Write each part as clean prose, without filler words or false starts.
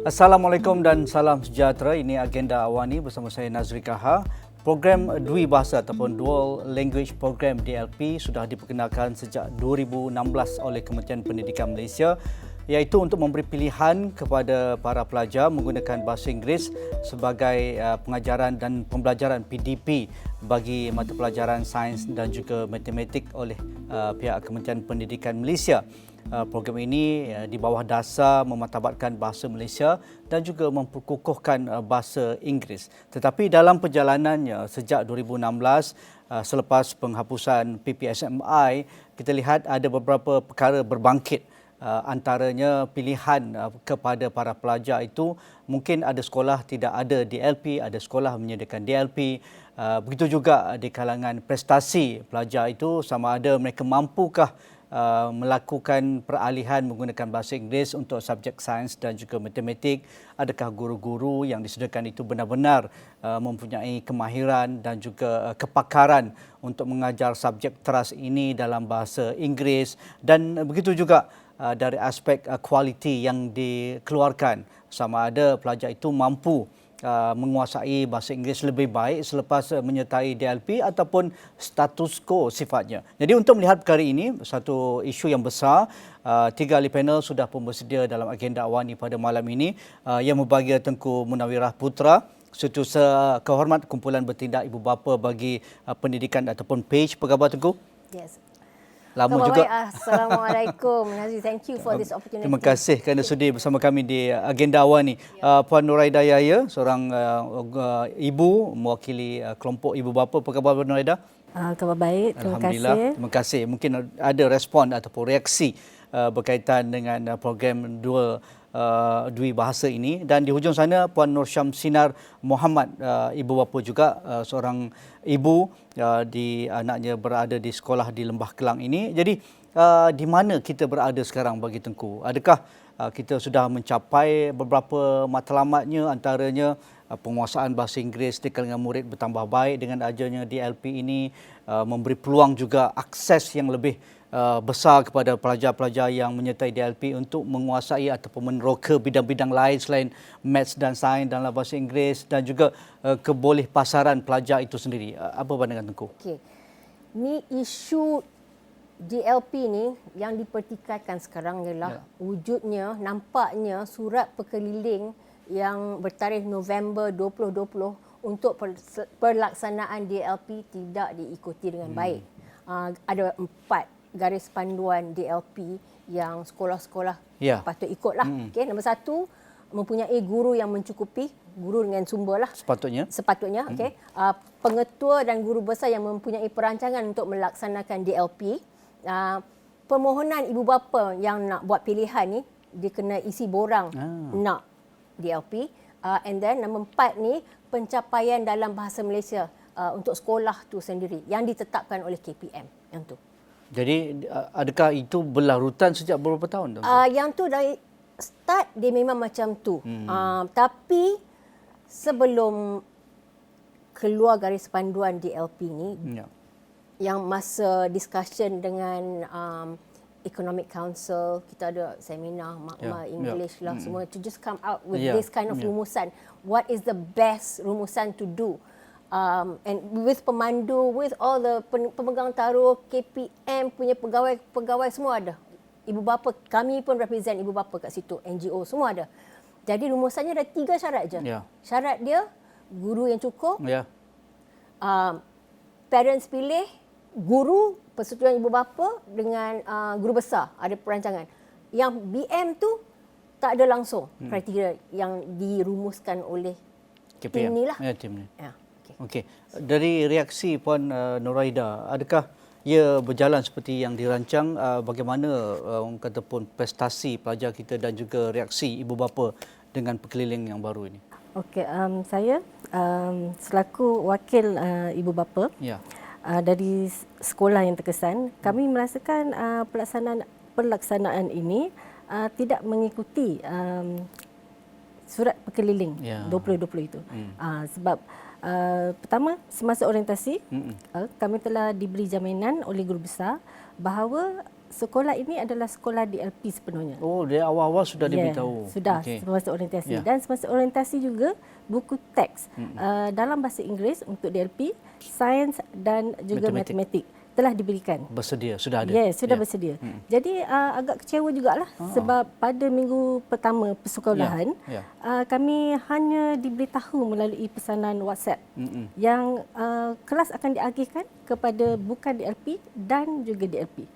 Assalamualaikum dan salam sejahtera. Ini Agenda Awani bersama saya Nazri Kahar. Program Dui Bahasa ataupun Dual Language Program DLP sudah diperkenalkan sejak 2016 oleh Kementerian Pendidikan Malaysia, iaitu untuk memberi pilihan kepada para pelajar menggunakan bahasa Inggeris sebagai pengajaran dan pembelajaran PDP bagi mata pelajaran sains dan juga matematik oleh pihak Kementerian Pendidikan Malaysia. Program ini di bawah dasar memartabatkan bahasa Malaysia dan juga memperkukuhkan bahasa Inggeris. Tetapi dalam perjalanannya sejak 2016, selepas penghapusan PPSMI, kita lihat ada beberapa perkara berbangkit. Antaranya pilihan kepada para pelajar itu, mungkin ada sekolah tidak ada DLP, ada sekolah menyediakan DLP. Begitu juga di kalangan prestasi pelajar itu, sama ada mereka mampukah melakukan peralihan menggunakan bahasa Inggeris untuk subjek sains dan juga matematik. Adakah guru-guru yang disediakan itu benar-benar mempunyai kemahiran dan juga kepakaran untuk mengajar subjek teras ini dalam bahasa Inggeris, dan begitu juga dari aspek kualiti yang dikeluarkan, sama ada pelajar itu mampu menguasai bahasa Inggeris lebih baik selepas menyertai DLP ataupun status quo sifatnya. Jadi untuk melihat perkara ini, satu isu yang besar, 3 ahli panel sudah pun bersedia dalam agenda Awani pada malam ini, yang membagi Tengku Munawirah Putra, Setiausaha Kehormat Kumpulan Bertindak Ibu Bapa bagi Pendidikan ataupun PAGE. Apa khabar Tengku? Yes. Lama juga. Assalamualaikum. Nazri, thank you for this opportunity. Terima kasih kerana sudi bersama kami di Agenda Awani. Puan Nuraida Yahya, seorang ibu mewakili kelompok ibu bapa. Apa khabar Puan Nuraida? Khabar baik, terima Alhamdulillah. kasih. Terima kasih. Mungkin ada respon ataupun reaksi berkaitan dengan program Dui Bahasa ini. Dan di hujung sana Puan Nur Syamsinar Muhammad, ibu bapa juga, seorang ibu di anaknya berada di sekolah di Lembah Kelang ini. Jadi di mana kita berada sekarang bagi Tengku? Adakah kita sudah mencapai beberapa matlamatnya, antaranya penguasaan bahasa Inggeris di kalangan murid bertambah baik dengan adanya DLP ini, memberi peluang juga akses yang lebih besar kepada pelajar-pelajar yang menyertai DLP untuk menguasai ataupun meneroka bidang-bidang lain selain maths dan sains dalam bahasa Inggeris, dan juga keboleh pasaran pelajar itu sendiri. Apa pandangan Tengku? Okey. Ni isu DLP ni yang dipertikaikan sekarang ialah wujudnya, nampaknya surat perkeliling yang bertarikh November 2020 untuk pelaksanaan DLP tidak diikuti dengan baik. Ada 4 garis panduan DLP yang sekolah-sekolah patut ikutlah. Okey, nombor 1, mempunyai guru yang mencukupi, guru dengan sumber lah. Sepatutnya. Okey. Pengetua dan guru besar yang mempunyai perancangan untuk melaksanakan DLP. Permohonan ibu bapa yang nak buat pilihan ni, dia kena isi borang nak DLP. And then nombor 4 ni, pencapaian dalam bahasa Malaysia untuk sekolah tu sendiri yang ditetapkan oleh KPM yang tu. Jadi adakah itu berlarutan sejak beberapa tahun? Yang tu dari start dia memang macam tu. Tapi sebelum keluar garis panduan DLP ni, yang masa discussion dengan Economic Council, kita ada seminar makmal English lah semua, to just come out with this kind of rumusan. What is the best rumusan to do? And with pemandu, with all the pemegang taruh, KPM punya pegawai semua ada. Ibu bapa, kami pun represent ibu bapa kat situ, NGO semua ada. Jadi rumusannya ada 3 syarat je. Syarat dia, guru yang cukup, parents pilih, guru, persetujuan ibu bapa dengan guru besar, ada perancangan. Yang BM tu tak ada langsung kriteria yang dirumuskan oleh KPM. Tim ni lah. Tim ni. Okey. Dari reaksi Puan Nuraida, adakah ia berjalan seperti yang dirancang? Bagaimana orang kata pun prestasi pelajar kita dan juga reaksi ibu bapa dengan perkeliling yang baru ini? Okey, saya selaku wakil ibu bapa dari sekolah yang terkesan, kami merasakan pelaksanaan ini tidak mengikuti surat perkeliling 2020 itu. Sebab pertama, semasa orientasi kami telah diberi jaminan oleh guru besar bahawa sekolah ini adalah sekolah DLP sepenuhnya. Oh, dari awal-awal sudah diberitahu. Sudah, semasa orientasi. Dan semasa orientasi juga buku teks dalam bahasa Inggeris untuk DLP, sains dan juga matematik telah diberikan. Bersedia, sudah ada? Ya, sudah bersedia. Jadi agak kecewa jugalah sebab pada minggu pertama persekolahan kami hanya diberitahu melalui pesanan WhatsApp yang kelas akan diagihkan kepada bukan DLP dan juga DLP.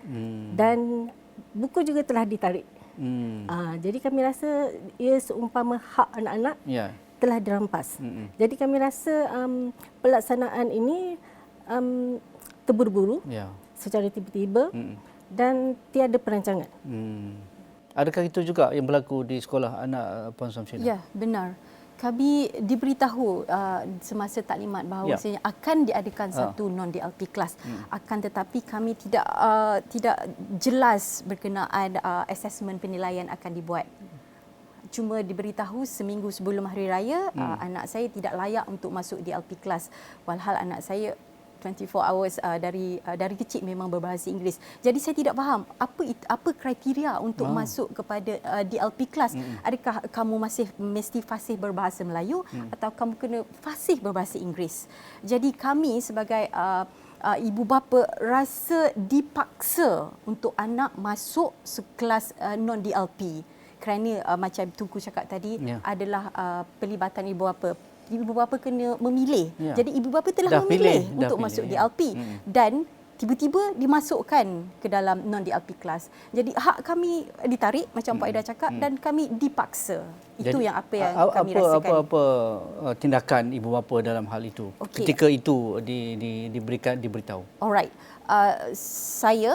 Dan buku juga telah ditarik. Jadi kami rasa ia seumpama hak anak-anak telah dirampas. Jadi kami rasa pelaksanaan ini terburu-buru, secara tiba-tiba dan tiada perancangan. Adakah itu juga yang berlaku di sekolah anak Puan Samsina? Ya, benar. Kami diberitahu semasa taklimat bahawa akan diadakan satu non-DLP kelas. Akan tetapi kami tidak jelas berkenaan asesmen penilaian akan dibuat. Cuma diberitahu seminggu sebelum hari raya anak saya tidak layak untuk masuk DLP kelas. Walhal anak saya 24 hours dari kecil memang berbahasa Inggeris. Jadi saya tidak faham apa kriteria untuk masuk kepada DLP kelas. Adakah kamu mesti fasih berbahasa Melayu atau kamu kena fasih berbahasa Inggeris? Jadi kami sebagai ibu bapa rasa dipaksa untuk anak masuk sekelas non-DLP. Kerana macam Tunku cakap tadi adalah pelibatan ibu bapa. Ibu bapa kena memilih. Jadi ibu bapa telah memilih untuk masuk DLP dan tiba-tiba dimasukkan ke dalam non-DLP kelas. Jadi hak kami ditarik macam Pak Ida cakap dan kami dipaksa. Itu yang kami rasakan. Apa tindakan ibu bapa dalam hal itu ketika itu diberitahu? Alright. Saya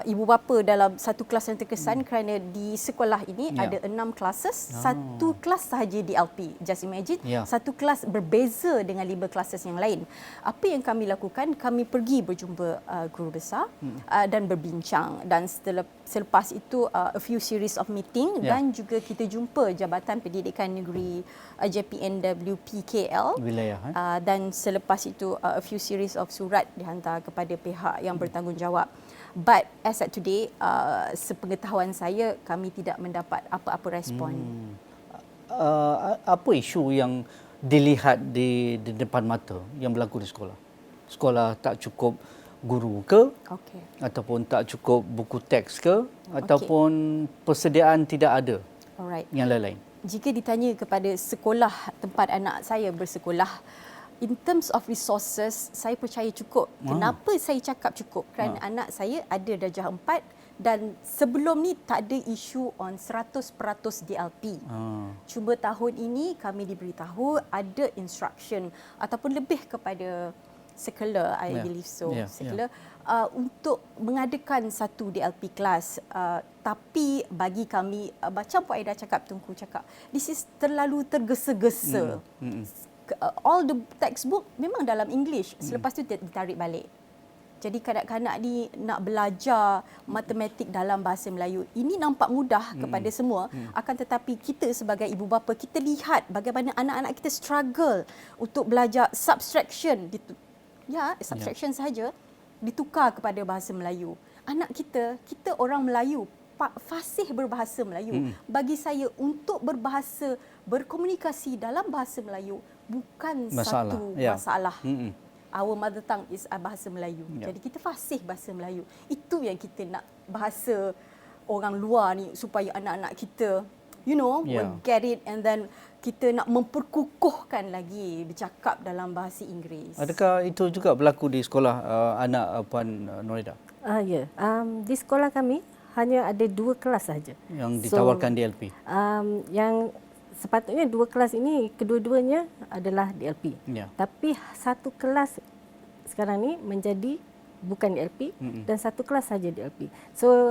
ibu bapa dalam satu kelas yang terkesan kerana di sekolah ini ada 6 classes, satu kelas sahaja DLP. Just imagine, satu kelas berbeza dengan 5 classes yang lain. Apa yang kami lakukan, kami pergi berjumpa guru besar dan berbincang, dan selepas itu a few series of meeting dan juga kita jumpa Jabatan Pendidikan Negeri JPNWP KL wilayah, dan selepas itu a few series of surat dihantar kepada pihak yang bertanggungjawab. But as at today, sepengetahuan saya, kami tidak mendapat apa-apa respon. Apa isu yang dilihat di depan mata yang berlaku di sekolah? Sekolah tak cukup guru ke? Ataupun tak cukup buku teks ke? Ataupun persediaan tidak ada? Yang lain-lain. Jika ditanya kepada sekolah tempat anak saya bersekolah, in terms of resources, saya percaya cukup. Kenapa saya cakap cukup? Kerana anak saya ada darjah 4 dan sebelum ni tak ada isu on 100% DLP. Cuma tahun ini kami diberitahu ada instruction ataupun lebih kepada secular, I believe so, secular, untuk mengadakan satu DLP kelas. Tapi bagi kami, macam Puan Aida cakap, Tunku cakap, this is terlalu tergesa-gesa. All the textbook memang dalam English, selepas tu ditarik balik. Jadi kanak-kanak ni nak belajar matematik dalam bahasa Melayu. Ini nampak mudah kepada semua, akan tetapi kita sebagai ibu bapa, kita lihat bagaimana anak-anak kita struggle untuk belajar subtraction. Subtraction sahaja ditukar kepada bahasa Melayu. Anak kita orang Melayu, fasih berbahasa Melayu. Bagi saya, untuk berkomunikasi dalam bahasa Melayu bukan satu masalah. Our mother tongue is bahasa Melayu. Jadi kita fasih bahasa Melayu. Itu yang kita nak, bahasa orang luar ni, supaya anak-anak kita will get it, and then kita nak memperkukuhkan lagi bercakap dalam bahasa Inggeris. Adakah itu juga berlaku di sekolah anak Puan Norida? Di sekolah kami hanya ada 2 kelas sahaja yang ditawarkan DLP. Yang sepatutnya 2 kelas ini kedua-duanya adalah DLP. Tapi satu kelas sekarang ni menjadi bukan DLP dan satu kelas saja DLP. So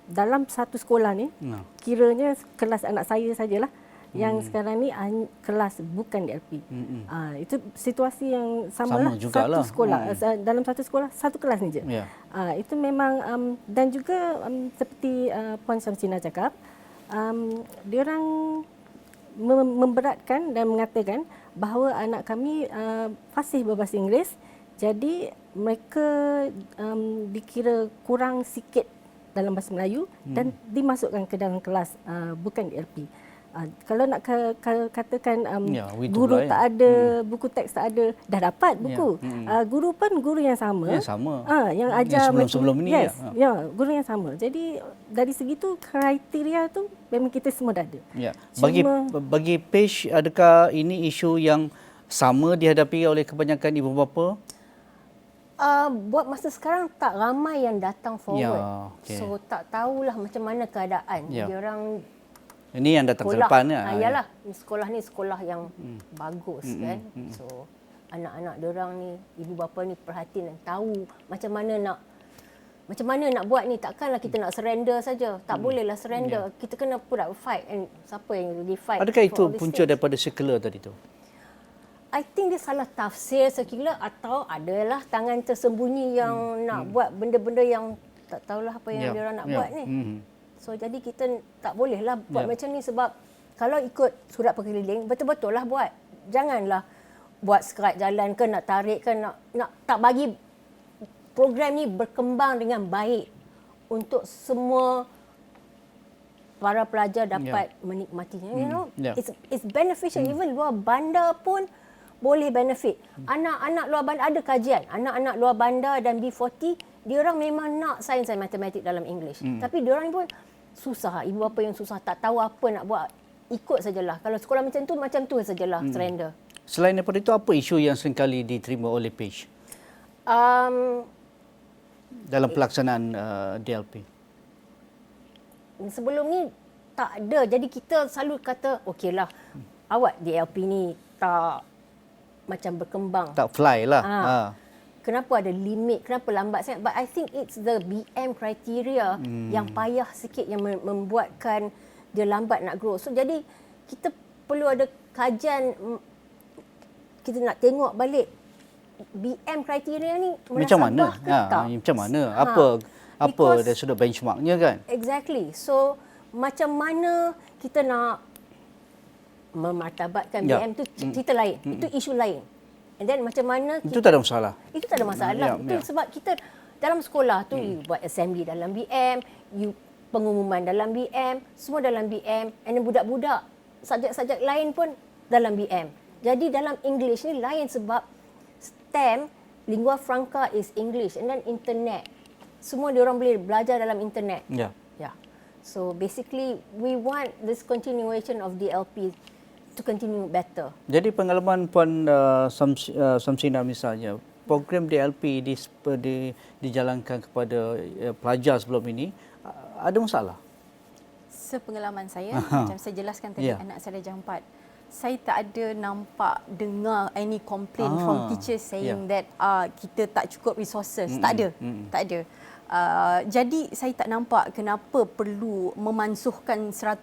dalam satu sekolah ni kiranya kelas anak saya sajalah yang sekarang ni kelas bukan DLP. Itu situasi yang sama satu sekolah. Dalam satu sekolah satu kelas ni je. Itu memang dan juga seperti Puan Samsina cakap, diorang memberatkan dan mengatakan bahawa anak kami fasih berbahasa Inggeris, jadi mereka dikira kurang sikit dalam bahasa Melayu dan dimasukkan ke dalam kelas bukan DLP. Kalau nak katakan guru pula, tak ada, buku teks tak ada, dah dapat buku. Guru pun guru yang sama. Yang sama. Yang ajar sebelum ni. Yes, guru yang sama. Jadi dari segi tu kriteria tu memang kita semua dah ada. Ya. Bagi Page, adakah ini isu yang sama dihadapi oleh kebanyakan ibu bapa? Buat masa sekarang tak ramai yang datang forward. So tak tahulah macam mana keadaan. Dia orang ini yang datang ke depan ni. Yalah, sekolah ni sekolah yang bagus kan. So anak-anak dia orang ni, ibu bapa ni perhatian dan tahu macam mana nak buat ni. Takkanlah kita nak surrender saja. Tak bolehlah surrender. Kita kena put up a fight, and siapa yang really fight? Adakah itu punca daripada secular tadi tu? I think dia salah tafsir secular, atau adalah tangan tersembunyi yang nak buat benda-benda yang tak tahulah apa yang dia orang nak buat ni. So jadi kita tak bolehlah buat macam ni, sebab kalau ikut surat perkeliling betul-betul lah buat. Janganlah buat sekerat jalan ke nak tarik ke nak tak bagi program ni berkembang dengan baik untuk semua para pelajar dapat menikmatinya. You know, it's beneficial. Even luar bandar pun boleh benefit. Anak-anak luar bandar, ada kajian, anak-anak luar bandar dan B40, dia orang memang nak sains dan matematik dalam English. Tapi dia orang pun susah, ibu bapa yang susah, tak tahu apa nak buat. Ikut sajalah. Kalau sekolah macam tu sajalah, surrender. Selain daripada itu, apa isu yang seringkali diterima oleh Page dalam pelaksanaan DLP? Sebelum ni tak ada. Jadi kita selalu kata, okeylah, awak DLP ni tak macam berkembang. Tak fly lah. Kenapa ada limit? Kenapa lambat sangat? But I think it's the BM criteria yang payah sikit yang membuatkan dia lambat nak grow. So jadi kita perlu ada kajian, kita nak tengok balik BM kriteria ni macam mana? ke tak? Macam mana? Apa dari sudut benchmarknya kan? Exactly. So macam mana kita nak memartabatkan BM tu cerita lain. Itu isu lain. And then macam mana itu tak ada masalah. Itu tak ada masalah. Itu sebab kita dalam sekolah tu you buat assembly dalam BM, you pengumuman dalam BM, semua dalam BM, and then budak-budak subjek-subjek lain pun dalam BM. Jadi dalam English ni lain, sebab STEM, lingua franca is English, and then internet. Semua dia orang boleh belajar dalam internet. Ya. So basically we want this continuation of DLP to continue better. Jadi pengalaman Puan Samsina misalnya, program DLP dijalankan kepada pelajar sebelum ini, ada masalah? Sepengalaman saya, macam saya jelaskan tadi, anak saya darjah 4. Saya tak ada nampak dengar any complaint from teachers saying that kita tak cukup resources. Tak ada. Jadi saya tak nampak kenapa perlu memansuhkan 100%.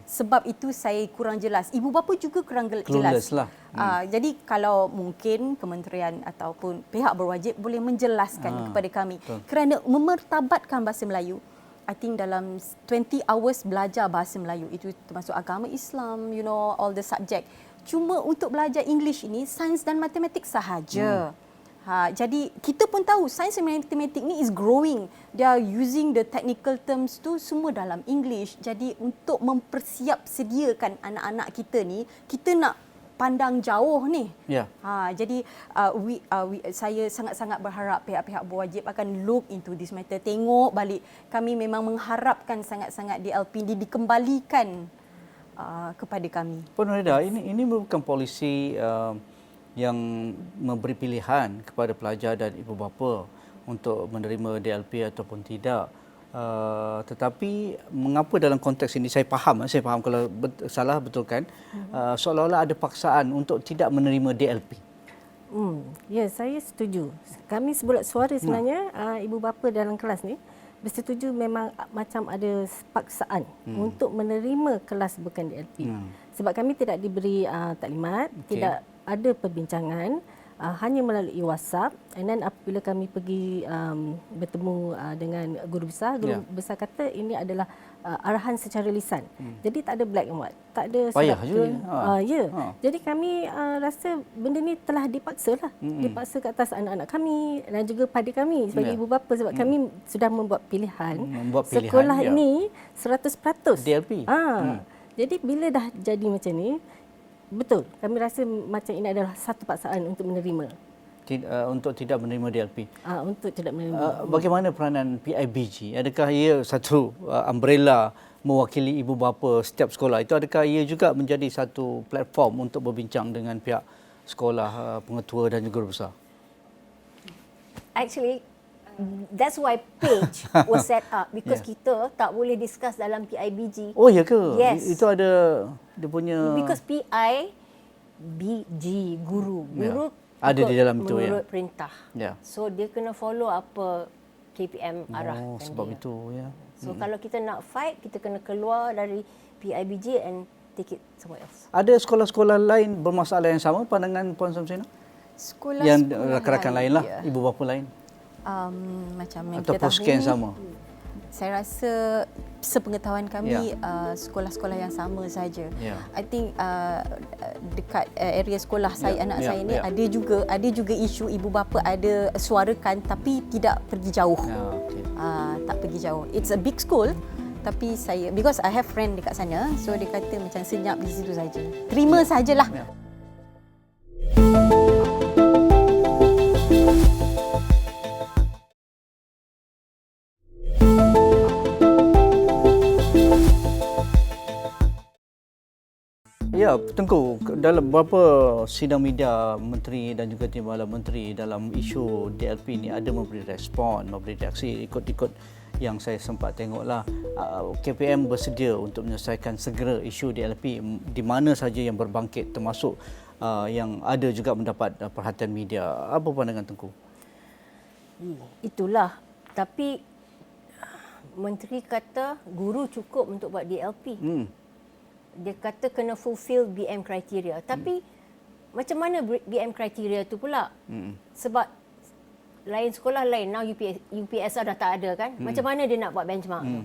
Sebab itu saya kurang jelas. Ibu bapa juga kurang jelas. Lah. Jadi kalau mungkin kementerian ataupun pihak berwajib boleh menjelaskan kepada kami. Kerana memertabatkan bahasa Melayu, I think dalam 20 hours belajar bahasa Melayu, itu termasuk agama Islam, you know, all the subject. Cuma untuk belajar English ini, sains dan matematik sahaja. Jadi kita pun tahu sains dan matematik ni is growing. They are using the technical terms tu semua dalam English. Jadi untuk sediakan anak-anak kita ni, kita nak pandang jauh ni. Jadi saya sangat-sangat berharap pihak-pihak berwajib akan look into this matter. Tengok balik. Kami memang mengharapkan sangat-sangat DLP dikembalikan kepada kami. Puan Nurhaidah, ini bukan polisi yang memberi pilihan kepada pelajar dan ibu bapa untuk menerima DLP ataupun tidak. Tetapi mengapa dalam konteks ini, saya faham kalau salah betulkan, seolah-olah ada paksaan untuk tidak menerima DLP. Ya, saya setuju. Kami sebulat suara sebenarnya, ibu bapa dalam kelas ni bersetuju memang macam ada paksaan untuk menerima kelas bukan DLP. Sebab kami tidak diberi taklimat, tidak ada perbincangan hanya melalui WhatsApp. And then apabila kami pergi bertemu dengan guru besar kata ini adalah arahan secara lisan. Jadi tak ada black and white, tak ada payah surat je. ya. Jadi kami rasa benda ni telah dipaksa lah. Dipaksa ke atas anak-anak kami dan juga pada kami sebagai ibu bapa, sebab kami sudah membuat pilihan. Sekolah ini 100% DLP. Jadi bila dah jadi macam ni, betul, kami rasa macam ini adalah satu paksaan untuk menerima. Untuk tidak menerima DLP. Untuk tidak menerima. Bagaimana peranan PIBG? Adakah ia satu umbrella mewakili ibu bapa setiap sekolah? Itu adakah ia juga menjadi satu platform untuk berbincang dengan pihak sekolah, pengetua dan juga guru besar? Actually, that's why page was set up because kita tak boleh discuss dalam PIBG. Oh, ya ke? Yes. Itu ada dia punya... Because PIBG, guru ada di dalam itu, menurut perintah. Ya. So dia kena follow apa KPM arahkan sebab dia. itu, ya. So kalau kita nak fight, kita kena keluar dari PIBG and take it somewhere else. Ada sekolah-sekolah lain bermasalah yang sama pandangan Puan Samsina? Sekolah Yang rakan-rakan lain lah, ibu bapa lain? Macam yang Atau kita tahu poskens ni, sama? saya rasa sepengetahuan kami sekolah-sekolah yang sama saja. I think dekat area sekolah saya, anak saya ni ada juga isu ibu bapa ada suarakan tapi tidak pergi jauh. Tak pergi jauh. It's a big school tapi saya, because I have friend dekat sana, so dia kata macam senyap di situ saja. Terima sajalah. Ya, Tengku, dalam beberapa sidang media Menteri dan juga Timbalan Menteri dalam isu DLP ini ada memberi respon, memberi reaksi ikut-ikut yang saya sempat tengoklah. KPM bersedia untuk menyelesaikan segera isu DLP di mana saja yang berbangkit, termasuk yang ada juga mendapat perhatian media. Apa pandangan Tengku? Itulah. Tapi Menteri kata guru cukup untuk buat DLP. Dia kata kena fulfill BM criteria. Tapi macam mana BM criteria tu pula? Sebab lain sekolah lain, now UPSR dah tak ada kan? Macam mana dia nak buat benchmark tu?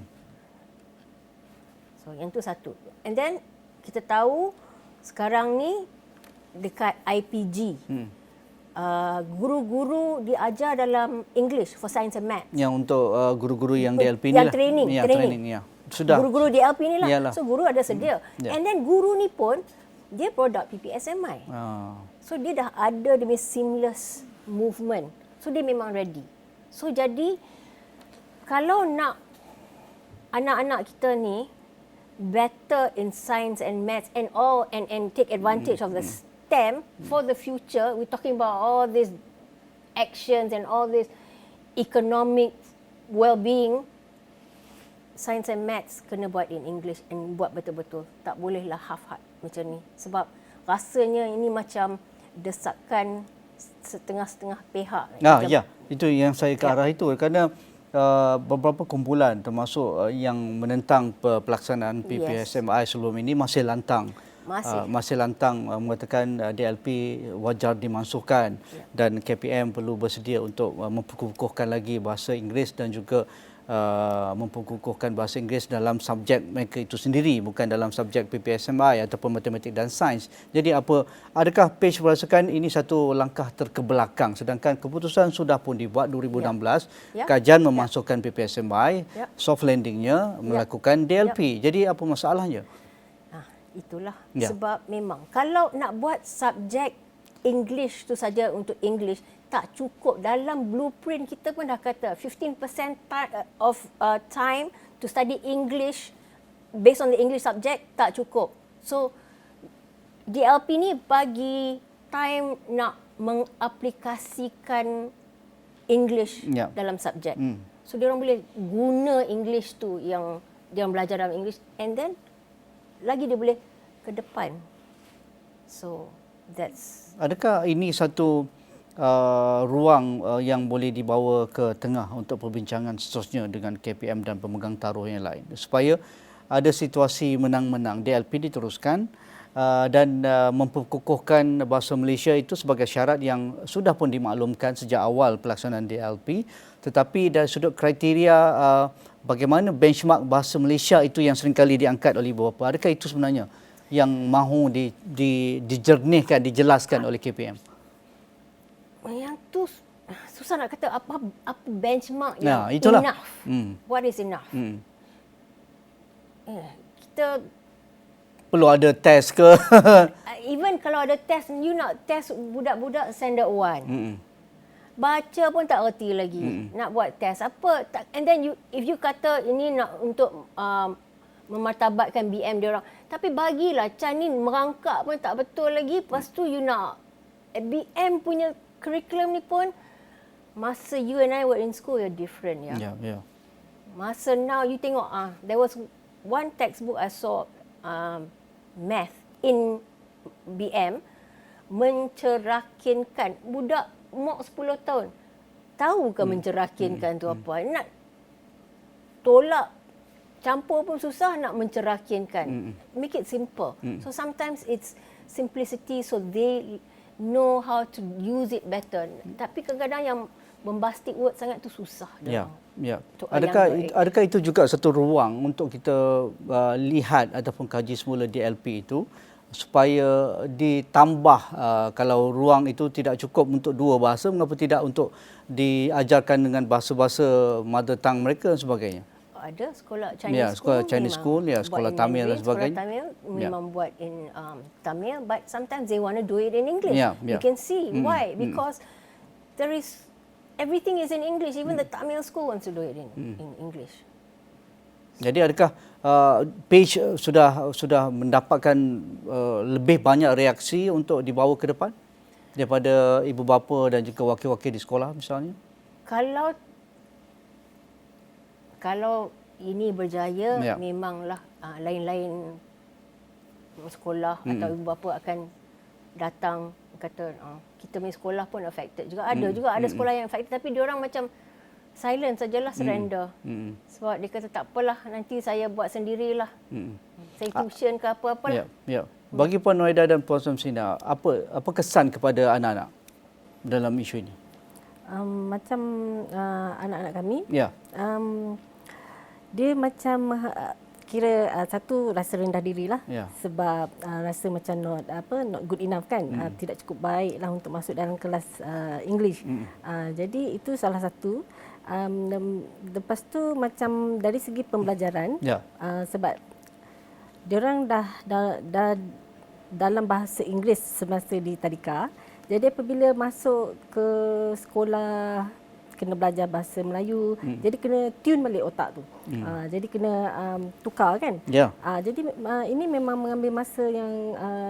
So yang tu satu. And then kita tahu sekarang ni dekat IPG, guru-guru diajar dalam English for Science and Maths. Yang untuk guru-guru yang DLP ni yang lah. training. Ya. Sudah. Guru-guru DLP ni lah. Yalah. So guru ada sedia. And then guru ni pun dia produk PPSMI. So dia dah ada demi seamless movement. So dia memang ready. So jadi kalau nak anak-anak kita ni better in science and maths and all and take advantage of the STEM for the future, we're talking about all these actions and all this economic well-being. Science and Maths kena buat in English and buat betul-betul. Tak bolehlah half-heart macam ni. Sebab rasanya ini macam desakan setengah-setengah pihak. Ya, itu yang saya ke arah itu. Kerana beberapa kumpulan termasuk yang menentang pelaksanaan PPSMI sebelum ini masih lantang. Masih lantang mengatakan DLP wajar dimansuhkan dan KPM perlu bersedia untuk memperkukuhkan lagi bahasa Inggeris dan juga memperkukuhkan bahasa Inggeris dalam subjek mereka itu sendiri, bukan dalam subjek PPSMI ataupun matematik dan sains. Jadi adakah PAGE merasakan ini satu langkah terkebelakang sedangkan keputusan sudah pun dibuat 2016, kajian memasukkan PPSMI, soft landingnya melakukan DLP. Jadi apa masalahnya? Itulah sebab memang kalau nak buat subjek English tu saja untuk English tak cukup. Dalam blueprint kita pun dah kata 15% of time to study English based on the English subject tak cukup. So DLP ni bagi time nak mengaplikasikan English dalam subjek. So dia orang boleh guna English tu yang dia orang belajar dalam English and then lagi dia boleh ke depan. So that's. Adakah ini satu ruang yang boleh dibawa ke tengah untuk perbincangan seterusnya dengan KPM dan pemegang taruh yang lain supaya ada situasi menang-menang, DLP diteruskan, dan memperkukuhkan bahasa Malaysia itu sebagai syarat yang sudah pun dimaklumkan sejak awal pelaksanaan DLP, tetapi dari sudut kriteria bagaimana benchmark bahasa Malaysia itu yang seringkali diangkat oleh ibu bapa, adakah itu sebenarnya yang mahu dijernihkan, dijelaskan oleh KPM? Yang tu susah nak kata apa benchmark Ya, yang itulah. enough. What is enough? Kita Perlu ada test ke? even kalau ada test, you nak test budak-budak standard 1. Baca pun tak erti lagi. Nak buat test apa? And then if you kata ini nak untuk memartabatkan BM dia orang, tapi bagilah Canin merangkak pun tak betul lagi. Lepas tu you nak BM punya curriculum ni pun, masa you and I were in school, you're different. Ya. Masa now you tengok, there was one textbook I saw, math in BM, mencerakinkan budak umur 10 tahun. Tahu ke mencerakinkan tu apa? Nak tolak campur pun susah, nak mencerakinkan. Make it simple. So sometimes it's simplicity, so they know how to use it better. Tapi kadang-kadang yang bombastic word sangat tu susah. Ya. Adakah itu juga satu ruang untuk kita lihat ataupun kaji semula DLP itu supaya ditambah, kalau ruang itu tidak cukup untuk 2 bahasa, mengapa tidak untuk diajarkan dengan bahasa-bahasa mother tongue mereka dan sebagainya? Ada sekolah Chinese sekolah Chinese school, sekolah Tamil dan sebagainya. Sekolah Tamil memang buat in Tamil, but sometimes they want to do it in English. You can see why, because there is everything is in English. Even the Tamil school wants to do it in English. Jadi adakah page sudah mendapatkan lebih banyak reaksi untuk dibawa ke depan daripada ibu bapa dan juga wakil-wakil di sekolah misalnya? Kalau ini berjaya, memanglah lain-lain sekolah atau ibu bapa akan datang kata kita punya sekolah pun affected juga. Ada sekolah yang affected, tapi diorang macam silent sajalah, surrender. Sebab dia kata tak apalah, nanti saya buat sendirilah. Saya tuition ke apa-apalah. Bagi Puan Noida dan Puan Samsina, apa kesan kepada anak-anak dalam isu ini? Macam anak-anak kami, dia macam kira satu rasa rendah dirilah, sebab rasa macam not good enough kan, tidak cukup baiklah untuk masuk dalam kelas English. Jadi itu salah satu. Lepas tu macam dari segi pembelajaran, sebab diorang dah dalam bahasa Inggeris semasa di tadika. Jadi apabila masuk ke sekolah kena belajar bahasa Melayu, jadi kena tune balik otak tu. Jadi kena tukar kan. Jadi ini memang mengambil masa yang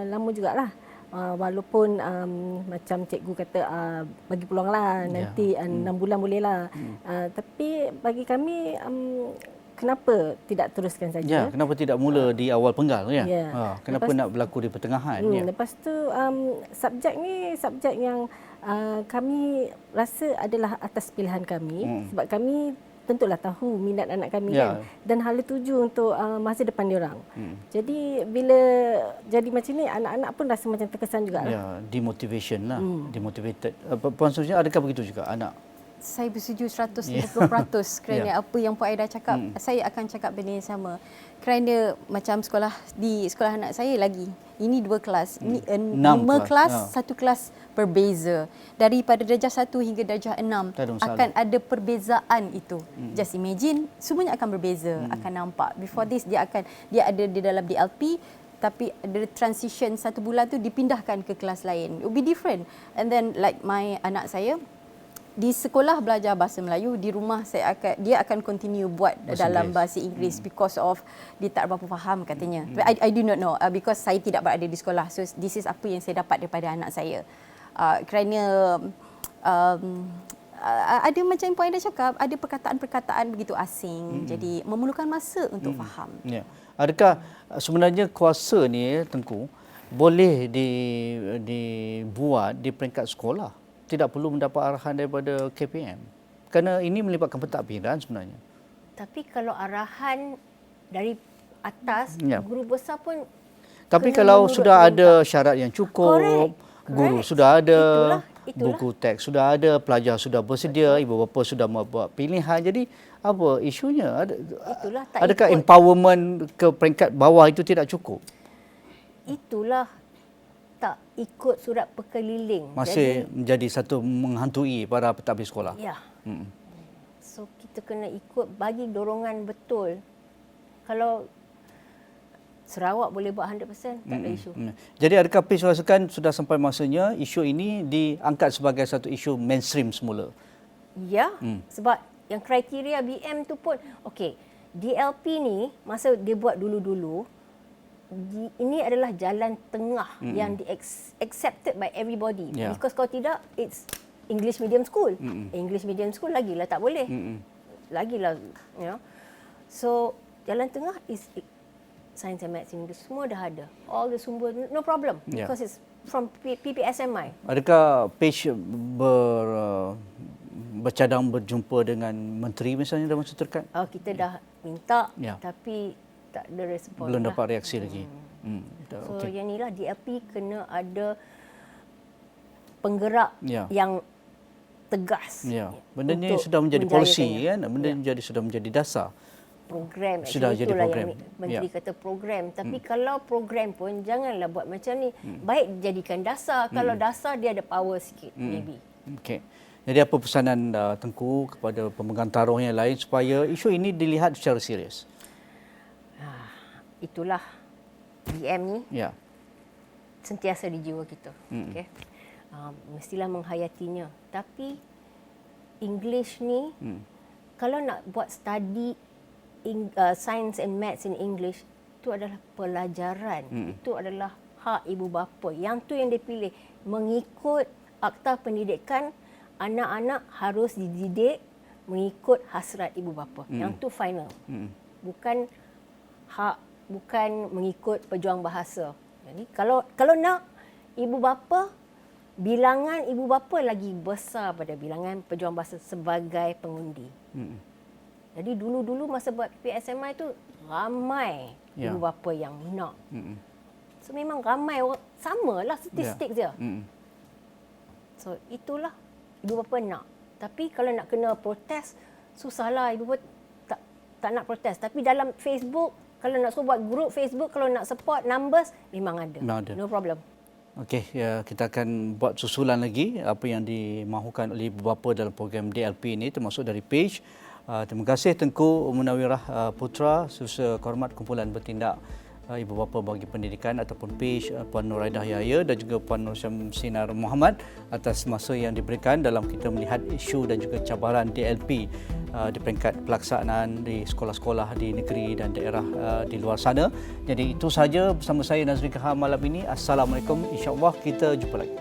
lama jugalah. Walaupun macam cikgu kata bagi peluang lah, nanti 6 bulan boleh lah. Tapi bagi kami, kenapa tidak teruskan saja? Kenapa tidak mula di awal penggal? Kenapa nak berlaku di pertengahan? Lepas tu subjek ni subjek yang kami rasa adalah atas pilihan kami, sebab kami tentulah tahu minat anak kami kan, dan hala tuju untuk masa depan diorang. Jadi bila jadi macam ni, anak-anak pun rasa macam terkesan juga. Demotivation lah, demotivated. Puan Samsina, adakah begitu juga anak? Saya bersetuju 150% kerana apa yang Puan Aida cakap, saya akan cakap benda yang sama. Kerana macam di sekolah anak saya lagi, ini 2 kelas, ini 5 kelas, 1 kelas berbeza. Daripada darjah 1 hingga darjah 6 akan ada perbezaan itu. Just imagine, semuanya akan berbeza, akan nampak. Before this dia ada di dalam DLP, tapi ada transition 1 bulan tu dipindahkan ke kelas lain. It will be different. And then like my anak saya, di sekolah belajar bahasa Melayu, di rumah dia akan continue buat dalam bahasa Inggeris because of dia tak berapa faham katanya. I do not know because saya tidak berada di sekolah. So this is apa yang saya dapat daripada anak saya. Kerana ada macam Puan Aida cakap, ada perkataan-perkataan begitu asing. Jadi memerlukan masa untuk faham. Adakah sebenarnya kuasa ni, Tengku, boleh dibuat di peringkat sekolah? Tidak perlu mendapat arahan daripada KPM? Kerana ini melibatkan pentadbiran sebenarnya. Tapi kalau arahan dari atas, guru besar pun Tapi kena kalau menurut sudah perintah. ada syarat yang cukup, guru Correct. sudah ada, Itulah. buku teks sudah ada, pelajar sudah bersedia, ibu bapa sudah membuat pilihan. Jadi apa isunya? Itulah, tak Adakah ikut. empowerment ke peringkat bawah itu tidak cukup? Itulah tak ikut surat perkeliling. Masih menjadi satu menghantui para pentadbir sekolah. Ya. Hmm. So kita kena ikut, bagi dorongan betul. Kalau Sarawak boleh buat 100%, tak ada isu. Jadi adakah PIS rasakan sudah sampai masanya isu ini diangkat sebagai satu isu mainstream semula? Ya, sebab yang kriteria BM tu pun, okey, DLP ni masa dia buat dulu-dulu, ini adalah jalan tengah yang accepted by everybody. Yeah. Because kalau tidak, it's English medium school. English medium school lagilah tak boleh. Lagilah, you know. So, jalan tengah is Science and Maths English, semua dah ada. All the sumber, no problem. Yeah. Because it's from PPSMI. Adakah PIS bercadang berjumpa dengan menteri misalnya dalam masa terdekat? Kita dah minta, Ya. tapi tak ada respon. Belum lah. dapat reaksi lagi. So yang inilah DLP kena ada penggerak Ya. yang tegas. Ya, benda ni untuk sudah menjadi polisi menjayakannya. kan, benda ni sudah menjadi dasar. Program. Sudah Actually, jadi itulah program. yang Menteri Ya. kata program. Tapi kalau program pun janganlah buat macam ni. Baik jadikan dasar. Kalau dasar dia ada power sikit maybe. Okey. Jadi apa pesanan Tengku kepada pemegang taruh yang lain supaya isu ini dilihat secara serius? Itulah BM ni Ya. sentiasa di jiwa kita. Okay? Mestilah menghayatinya. Tapi English ni, kalau nak buat study science and maths in English, itu adalah pelajaran. Itu adalah hak ibu bapa. Yang tu yang dia pilih. Mengikut Akta Pendidikan, anak-anak harus dididik mengikut hasrat ibu bapa. Yang tu final. Bukan hak, bukan mengikut pejuang bahasa. Jadi kalau nak ibu bapa, bilangan ibu bapa lagi besar pada bilangan pejuang bahasa sebagai pengundi. Jadi dulu-dulu masa buat PPSMI tu ramai Ya. ibu bapa yang nak. So memang ramai orang, samalah statistik dia. So itulah ibu bapa nak. Tapi kalau nak kena protes, susahlah ibu bapa tak nak protes. Tapi dalam Facebook, kalau nak suruh buat grup Facebook, kalau nak support numbers, memang ada. Memang ada. No problem. Okey, ya, kita akan buat susulan lagi apa yang dimahukan oleh ibu bapa dalam program DLP ini termasuk dari PAGE. Terima kasih Tengku Munawirah Putra, Setiausaha Kehormat Kumpulan Bertindak Ibu Bapa Bagi Pendidikan ataupun PAGE, Puan Nuraidah Yahya dan juga Puan Nur Sinar Muhammad atas masa yang diberikan dalam kita melihat isu dan juga cabaran DLP di peringkat pelaksanaan di sekolah-sekolah di negeri dan daerah di luar sana. Jadi itu sahaja bersama saya Nazri Kahar malam ini. Assalamualaikum, insya-Allah kita jumpa lagi.